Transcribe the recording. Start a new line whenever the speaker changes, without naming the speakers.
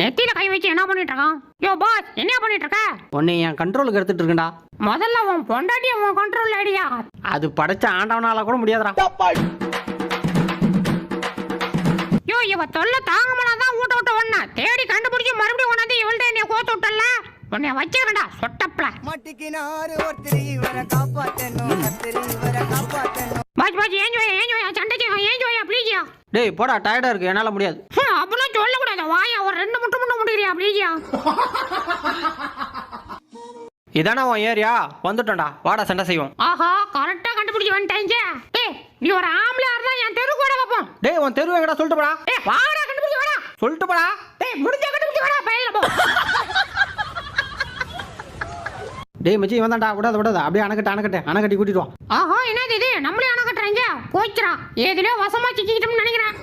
நெத்தியில கை வச்சு என்ன பண்ணிட்டு இருக்கான்? யோ பாஸ், என்ன பண்ணிட்டு இருக்க?
உன்னை என் கண்ட்ரோலுக்கு எடுத்துட்டு இருக்கேன்டா.
முதல்ல உன் பொண்டாட்டி உன் கண்ட்ரோல் ஐடியா.
அது படைச்ச ஆண்டவனால கூட முடியாதுடா.
யோ இவ தொல்லை தாங்கமனாதான் ஊட்ட விட்டு ஒண்ணா தேடி கண்டுபிடிச்சு மறுபடியும் உனது இவள்கிட்ட என்னைய கோத்து விட்டல. உன்னை வச்சிருக்கா சொட்டப்பல. பாஸ் பாஸ் ஏஞ்சோயா சண்டைக்கு ஏஞ்சோயா ப்ளீஸ்யா.
டேய் போடா, டயர்டா இருக்கு, என்னால முடியாது.
அப்படிலாம் சொல்லக்கூடாது. வாயா ஒரு 2 முட்டு முடியறியா ப்ளீஸ்யா.
இதானே உன் ஏரியா, வந்துட்டோம்டா, வாடா சண்டை செய்வோம்.
ஆஹா கரெக்டா கண்டுபிடிச்சு வந்துட்டேங்க. டேய் நீ ஒரு ஆம்பளையா இருந்தா என் தெரு கூட வைப்போம்.
டேய் உன் தெரு எங்கடா சொல்லிட்டு போடா.
டேய் வாடா கண்டுபிடிச்சு வாடா.
சொல்லிட்டு போடா.
டேய் முடிஞ்ச கண்டுபிடிச்சு வாடா பையல போ.
டேய் மச்சி வந்தான்டா, விடாத அப்படியே அணக்கட்டி கூட்டிட்டு வா.
ஆஹா என்னது இது, நம்மளே அணை கட்டுறாங்க. போச்சுறான், ஏதிலோ வசமா சிக்கிக்கிட்டோம்னு நினைக்கிறேன்.